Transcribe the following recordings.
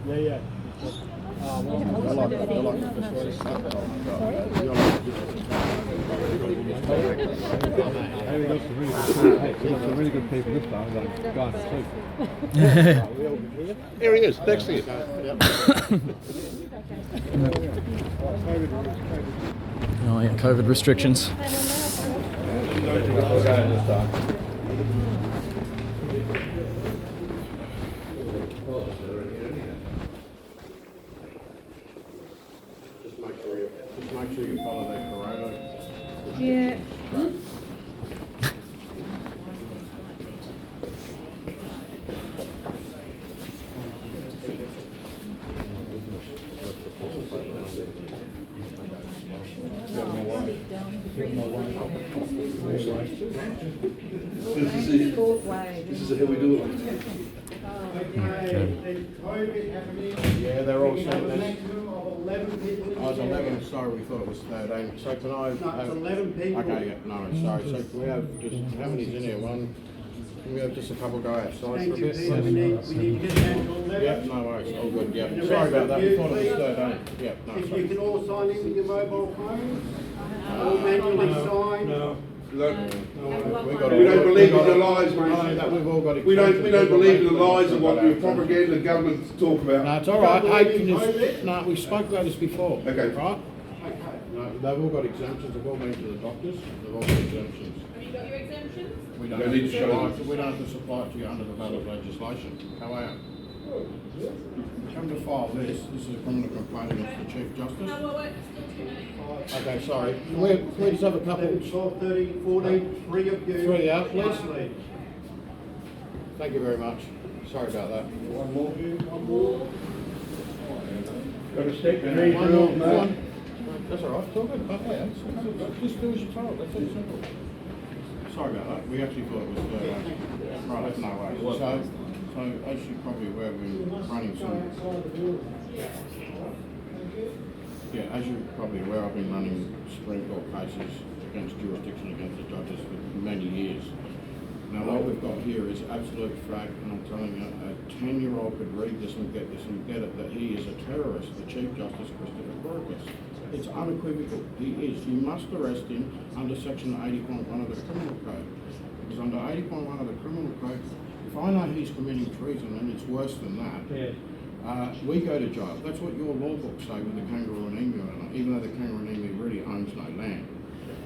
Yeah. I like the some really good people this time. Going to sleep. Here he is, next to you. Oh yeah, COVID restrictions. Just make sure you follow that corona. Yeah. This is how we do it. Yeah, they're all saying this. I was 11, sorry, we thought it was 13. So can I No, have... it's 11 people. Okay, yeah, no, sorry. So can we have just, how many's in here? One? Can we have just a couple go outside for a Thank you, bit? Peter. We need to get down to 11. Yeah, no worries, all good, yeah. And the Sorry rest about of that, we you, thought it was please. 13. Yeah, no, If you sorry. can all sign in with your mobile phones, all manually sign. We We don't believe in the lies, mate. We've all got it. We don't believe in the lies of what the propaganda government talk about. No, it's all right. Don't Hey, believe can in you, COVID? no, we spoke about this before. Okay. Right? No, they've all got exemptions. They've all been to the doctors. They've all got exemptions. Have you got your exemptions? We don't, They have need to to show supply, them. we don't have to supply it to you under the valid legislation. How are you? Come to file this. This is a criminal complaint against the Chief Justice. No, well, wait, still 2 minutes. Okay, sorry. Can we just have a couple? 11, 12, 13, 14, 3 of you. 3 out, please. Must leave. Thank you very much. Sorry about that. One more. Got a stick? One more. One. That's all right. It's all good. Okay, just do as you're told. That's it. Simple. Sorry about that. We actually thought it was right. That's no way. So as you're probably aware, we're running some. Yeah, as you're probably aware, I've been running Supreme Court cases against jurisdiction against the judges for many years. Now what we've got here is absolute fact, and I'm telling you, a 10-year-old could read this and get it, that he is a terrorist, the Chief Justice Christopher Burgess. It's unequivocal. He is. You must arrest him under section 80.1 of the Criminal Code. Because under 80.1 of the Criminal Code, if I know he's committing treason, and it's worse than that, we go to jail. That's what your law books say with the kangaroo and emu, even though the kangaroo and emu really owns no land.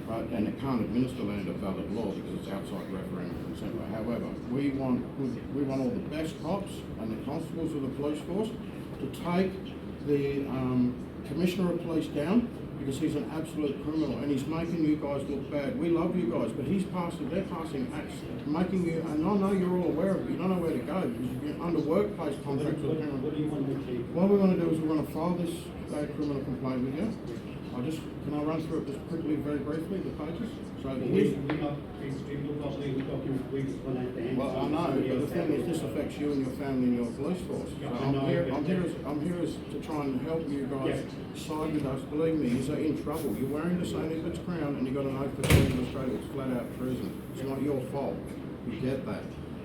Right, and it can't administer land of valid law because it's outside referendum consent. However, we want all the best cops and the constables of the police force to take the commissioner of police down because he's an absolute criminal and he's making you guys look bad. We love you guys, but they're passing acts making you, and I know you're all aware of it, you don't know where to go because you're under workplace contracts with the criminal. What do you want to achieve? What we're going to do is we're going to file this criminal complaint with you. Can I run through it just quickly, very briefly, the pages? So We're not, it's not legal documents, we just want to have to hand. well, I know, but the thing is, this affects you and your family and your police force. So I I'm know, here but- to try and help you guys side with us. Believe me, you're in trouble. You're wearing the St. Edward's crown and you've got an oath for Queen of Australia. It's flat out treason. It's not your fault. We get that.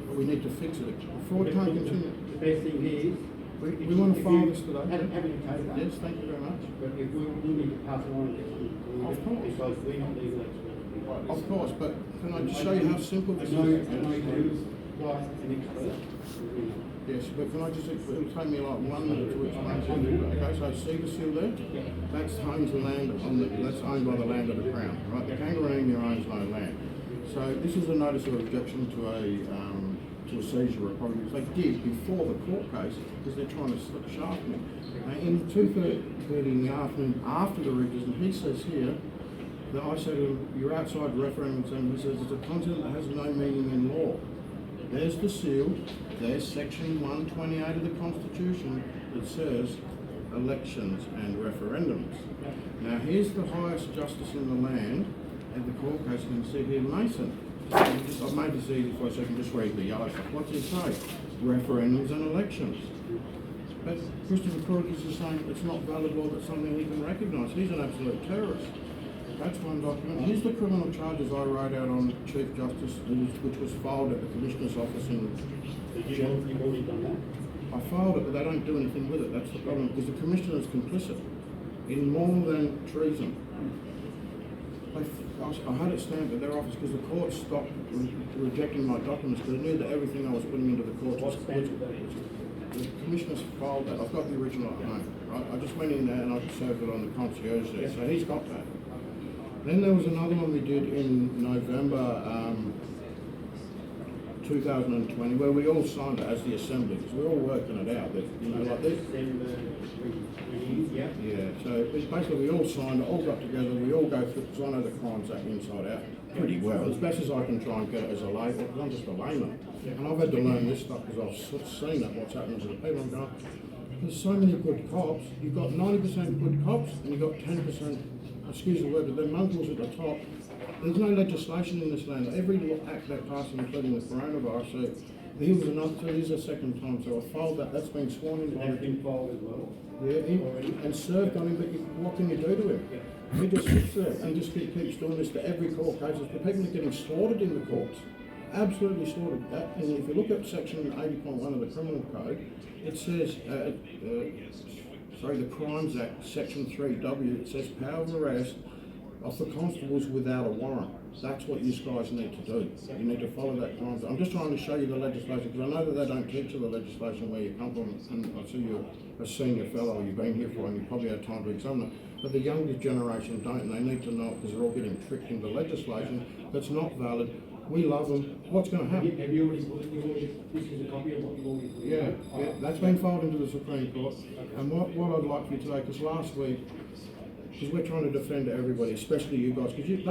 But we need to fix it. Before we can't continue. The best thing is. We want to file this today. Having a case. Yes, thank you very much. But if we need to pass it on, Of course. because we're not legal experts. Of course, but can I just show you how simple this I know is? you like an expert. Yes, but can I just, it'll take me like 1 minute to explain to you. Okay, so see the seal there? That's owns the land that's owned by the land of the Crown, right? The kangaroo emu owns no land. So this is a notice of objection to a seizure of property, which they did before the court case because they're trying to slip shaft me. In 2:30 in the afternoon after the register, and he says here that I said to him, you're outside referendum, and he says it's a content that has no meaning in law. There's the seal, there's section 128 of the Constitution that says elections and referendums. Now here's the highest justice in the land at the court case, you can see here, Mason. I've made this easy for you so I can just read the yellow stuff. What's it say? Referendums and elections. But Christopher Burgess is saying it's not valid law, that's something he can recognise. He's an absolute terrorist. That's one document. Here's the criminal charges I wrote out on Chief Justice, which was filed at the Commissioner's office in. You've already done that? I filed it, but they don't do anything with it. That's the problem, because the Commissioner is complicit in more than treason. I had it stamped at their office because the court stopped rejecting my documents because they knew that everything I was putting into the court was. The Commissioner's filed that. I've got the original at home. Right? I just went in there and I served it on the concierge there, so he's got that. Then there was another one we did in November 2020 where we all signed it as the Assembly because we're all working it out. That, you know, like this. Yeah, so it's basically we all signed it, all got together, we all go through, because I know the Crimes Act inside out pretty well, as best as I can try and get it as a layman, because I'm just a layman. And I've had to learn this stuff because I've seen that, what's happening to the people. I'm going, there's so many good cops, you've got 90% good cops, and you've got 10%, excuse the word, but they're mongrels at the top. There's no legislation in this land. Every act they're passing, including the coronavirus, so he was another, so this is a second time, so I filed that, that's been sworn in by. That's been filed as well? Yeah, and served on him, but what can you do to him? He just sits there and just keeps doing this to every court case. The people are getting slaughtered in the courts, absolutely slaughtered. And if you look at section 80.1 of the Criminal Code, it says, the Crimes Act, section 3W, it says power of arrest of the constables without a warrant. That's what you guys need to do. You need to follow that crime. I'm just trying to show you the legislation because I know that they don't teach you the legislation where you come from, and I see you're a senior fellow, you've been here for and you probably had time to examine it. But the younger generation don't, and they need to know it because they're all getting tricked into legislation that's not valid. We love them. What's going to happen? Have you already, this is a copy of what you already. Yeah, that's been filed into the Supreme Court. And what I'd like for you today, because last week, because we're trying to defend everybody, especially you guys, because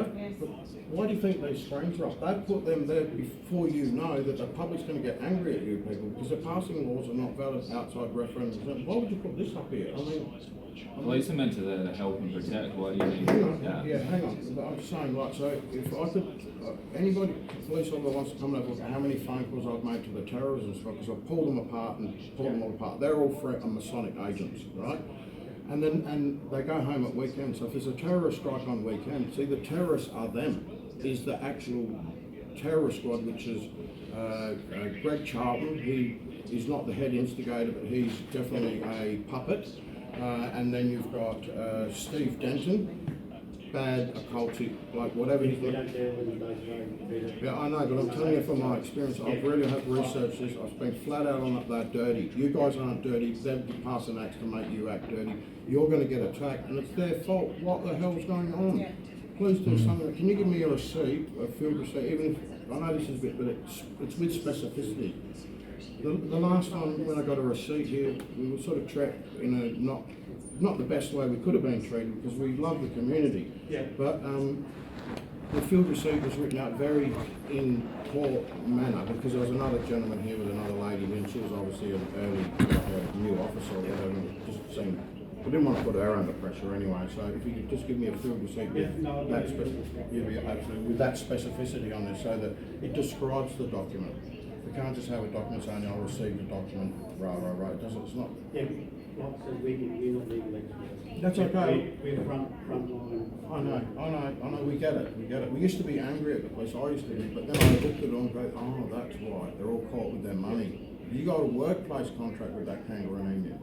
why do you think these screens are up? They've put them there before you know that the public's going to get angry at you people, because they're passing laws are not valid outside referendums. Why would you put this up here? I mean, police are meant to there to help and protect. Why do you need hang on, that? yeah, hang on. But I'm just saying, like, so if I could, anybody, police officer wants to come and have a look at how many phone calls I've made to the terrorists and stuff, because I've pulled them apart and pulled them all apart. They're all threat and Masonic agents, right? And they go home at weekends. So if there's a terrorist strike on weekend, see the terrorists are them. Is the actual terrorist squad, which is Greg Charlton. He is not the head instigator, but he's definitely a puppet. And then you've got Steve Denton, bad occultic, like whatever he's We got. don't deal with those. Yeah, I know, but I'm telling you from my experience, I've really have researched this. I've been flat out on that they're dirty. You guys aren't dirty. They're passing acts to make you act dirty. You're going to get attacked, and it's their fault. What the hell's going on? Please do something. Can you give me a receipt, a field receipt? Even if I know this is a bit, but it's with specificity. The last time when I got a receipt here, we were sort of trapped in a not the best way we could have been treated because we love the community. Yeah. But the field receipt was written out very in poor manner because there was another gentleman here with another lady and she was obviously an early new officer or whatever. And it just seemed, we didn't want to put her under pressure anyway. So if you could just give me a field receipt with with that specificity on there so that it describes the document. We can't just have a document saying I received the document, right. It doesn't. It's not. Yeah, like I said, we're not legal experts. That's okay. We're front line. I know. We get it. We used to be angry at the police. I used to be, but then I looked at it and go, oh, that's why they're all caught with their money. You got a workplace contract with that kangaroo in you.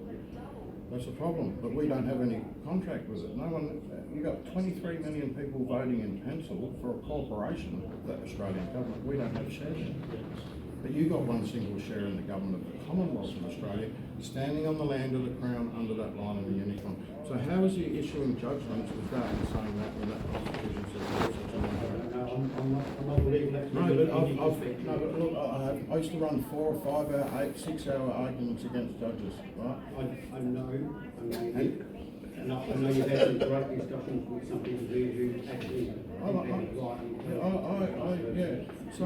That's a problem. But we don't have any contract with it. No one. You got 23 million people voting in pencil for a corporation, the Australian government. We don't have shares in it. But you got one single share in the government of the Commonwealth of Australia, standing on the land of the Crown under that line of the unicorn. So how is he issuing judgments with that and saying that when that Constitution says there's such a thing? No, I'm not a legal expert. But look, I used to run 4 or 5 hour, 6 hour arguments against judges, right? I know you've had some great discussions with some people who actually So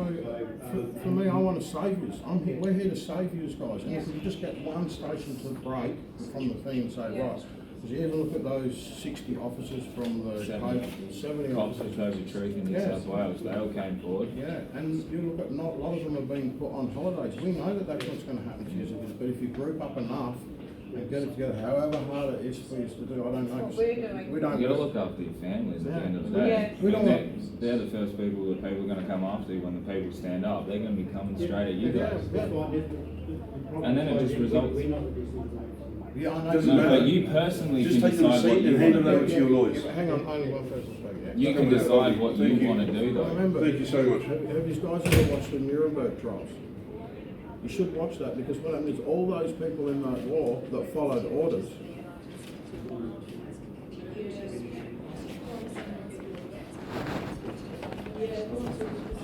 for me, I want to save you. We're here to save you guys. And if we just get one station to break from the thing and say, right, because you ever look at those 60 officers from the 70 officers. Of truth in New South Wales, they all came forward. Yeah, and you look at not a lot of them have been put on holidays. We know that that's what's going to happen to you, but if you group up enough, and get it together. However hard it is for you to do, I don't know. What we're doing. We You don't. gotta look after your families at the end of the day. Yeah. We don't And they're the first people that people are gonna come after when the people stand up. They're gonna be coming straight at you guys. And then it just results. Yeah, I know. Doesn't No, matter. but you personally Just can take the decide what receipt you and hand want it to over do. to your lawyers. Hang on, only one person's speaking. You can decide what Thank you you. wanna do though. Remember, Thank you so much. have you guys ever watched the Nuremberg trials? You should watch that because what happened is all those people in that war that followed orders.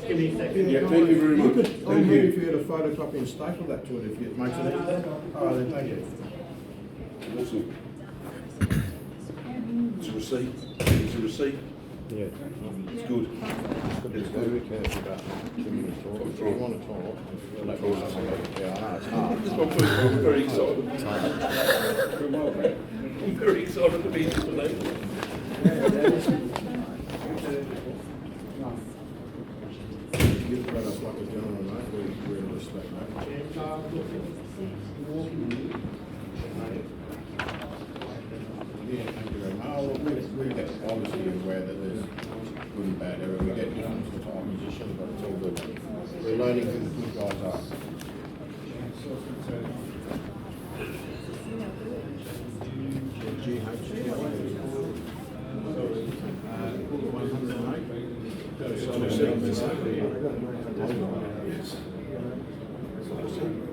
Give me a second. Yeah, thank you very much. I'm Thank happy you. for you to photocopy and staple that to it if it makes it easier. Oh, then thank you. Awesome. It's a receipt. It's a receipt. Yeah. It's good. It's very careful about giving you a talk. If you want to talk, let me know. Yeah, I know it's hard. It's my first time. I'm very excited. I'm very excited to be here today. You've got us like a gentleman, mate. We really respect that. Yeah, thank you very much. Oh, we get obviously aware that there's good and bad area. We get different sorts of opposition, but it's all good. We're learning who the good guys are.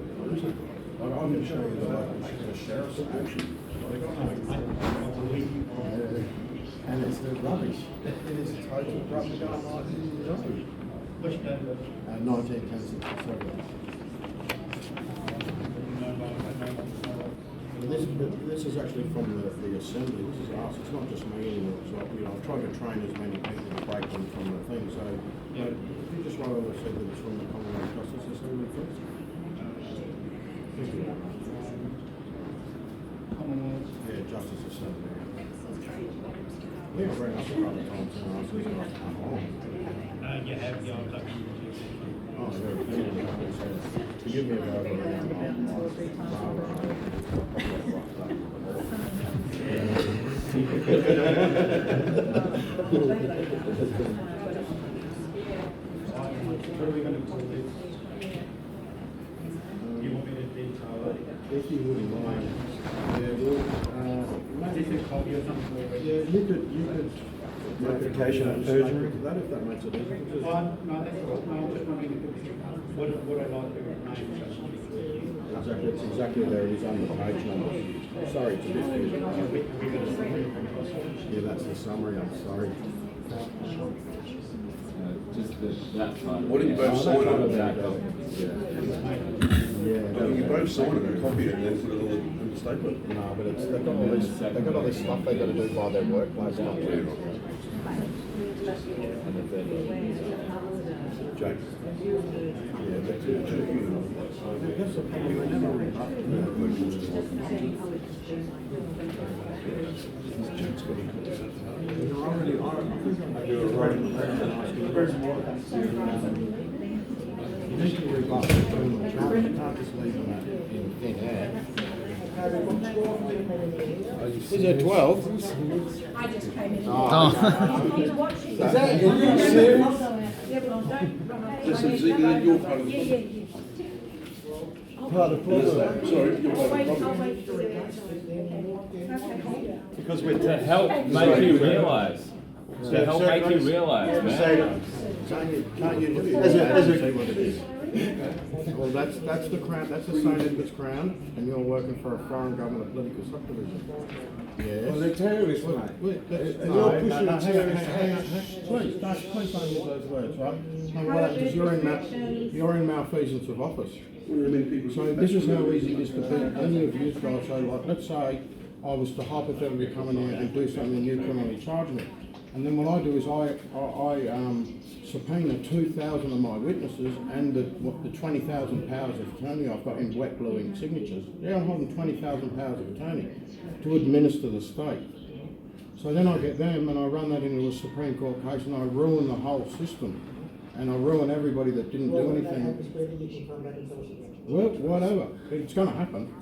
I'm going to show you the local sheriff's action. And it's the rubbish. It is total rubbish. Which number? 19 Kensington. This is actually from the assembly. This is us. It's not just me anymore. So, I've tried to train as many people to break them from the thing. So, if you just write over said that it's from the Commonwealth Justice Assembly first. Thank you. Commonwealth. Yeah, Justice Assembly. We have bring up a couple of times and asked us not to come on. You have your document. Oh, very good. Forgive me if I What are we going to call this? You want me to detail it? If you wouldn't mind. Yeah, well, Is it a copy or something already? yeah, you could. Notification of perjury. That if that makes it easier. No, that's all. No, I'm just wondering what I like the name. Exactly, it's exactly there, it is on the page number. Sorry to confuse you. Yeah, that's the summary, I'm sorry. Just that part. Why don't you both sign it? Yeah. You both sign it and copy it and then put it on the statement. No, but it's, they've got all this stuff they've got to do by their workplace. Jake. Yeah, that's it. That's the problem, they never ring up. You need to rebut the criminal charge, you can't just leave them in thin air. Is there 12? I just came in. Oh. Watching. Is that, are you serious? Yeah, but don't run off. Listen, Ziggy, you're part of the problem. Part of the problem. Sorry, you're part of the I'll problem. wait for it. Okay. Because we're To help make you realise. To help make you realise, man. Can't you see what it is? Well, that's the crown, that's the St. Edward's crown, and you're working for a foreign government political subdivision. Yes. Well, they're terrorists, mate. And you're pushing terrorists. Please don't use those words, right? No, what happens is you're in malfeasance of office. What do you mean people? So this is how easy it is to beat any of you guys. So like, let's say I was to hypothetically come in here and do something and you criminally charge me. And then what I do is I subpoena 2,000 of my witnesses and the 20,000 powers of attorney I've got in wet bluing signatures. Yeah, I'm holding 20,000 powers of attorney to administer the state. So then I get them and I run that into a Supreme Court case and I ruin the whole system. And I ruin everybody that didn't do anything. Well, whatever. It's going to happen.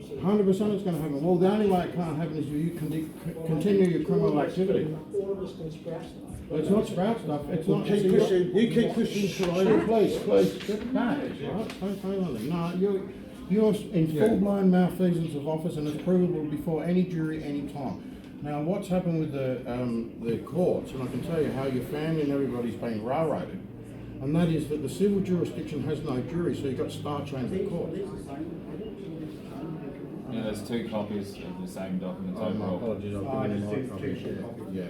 100% it's going to happen. Well, the only way it can't happen is you continue your criminal activity. It's not sprout stuff. It's not. Keep pushing. You keep pushing. Please, get back. Right? Don't say anything. No, you're in full-blown malfeasance of office, and it's provable before any jury, any time. Now, what's happened with the courts, and I can tell you how your family and everybody's been railroaded, and that is that the civil jurisdiction has no jury, so you've got star transit courts. Yeah, there's 2 copies of the same document overall. Apologies, I've given him my copy. Yeah.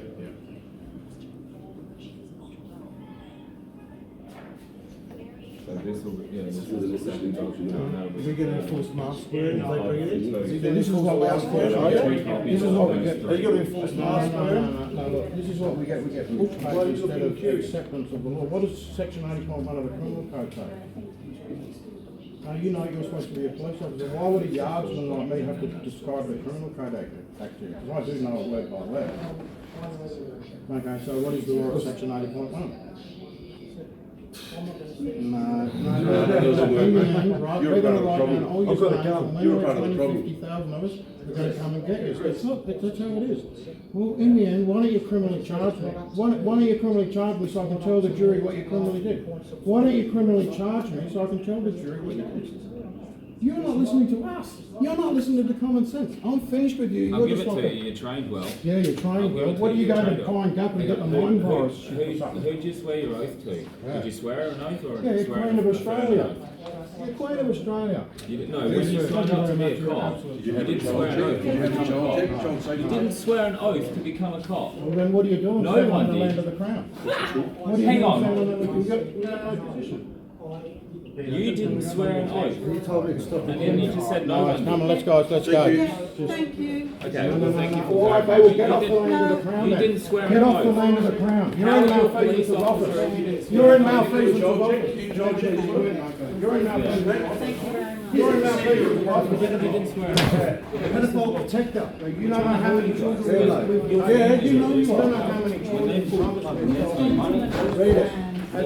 So this will be, this is the second document. That'll be- Is he getting a false mask wearing? Are they bringing it? This is what we ask for. Three This copies is of what we those get. three. You got to enforce No, mask wearing? look, this is what we get. We get book paper instead of acceptance of the law. What does section 80.1 of the criminal code say? Now, you know you're supposed to be a police officer. Why would a yardsman like me have to describe the criminal code act to you? Because I do know it word by word. Okay, so what is the law of section 80.1? No, that doesn't work, mate. right? You're We're going to part write of the down all your I've got a names, gun. and when You're we're part of the 20, problem. 50,000 of us, we're going to come and get you. So it's not, that's how it is. Well, in the end, why don't you criminally charge me? Why don't you criminally charge me so I can tell the jury what you criminally did? Why don't you criminally charge me so I can tell the jury what you did? You're not listening to us. You're not listening to common sense. I'm finished with you. I'll You're give just it like to a- you, you trained well. Yeah, you're trying. I'll give it What are you you, going trained to well. find up and get the mind virus? Who did you swear your oath to? Did you swear an oath or Yeah, you're swear Queen of an Australia. oath? You're Queen of Australia. You didn't know, when you signed up to be a cop, you didn't swear an oath to become a cop. You didn't swear an oath to become a cop. Well, then what are you doing? No standing one on the did. land of the crown. What are you Hang doing on. standing on the you've got no position. You didn't swear an oath. You told me to stop. And then you just said no All one right, did. come on, let's go. Thank you. Okay, well, thank you for All right, clarifying. they will get off the You land of the crown. you then. didn't swear Get an off the oath. land of the crown. You're How in are you a malfeasance police of officer office. if you didn't swear You're in an oath? malfeasance of office. You're in malfeasance of office. You're in malfeasance of office. You didn't swear an oath. Pedophile protector. You don't know how many children Really? Yeah, you know you don't know how many When they children. pull up and there's no money. Read it. You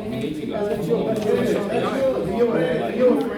need to go. You're a friend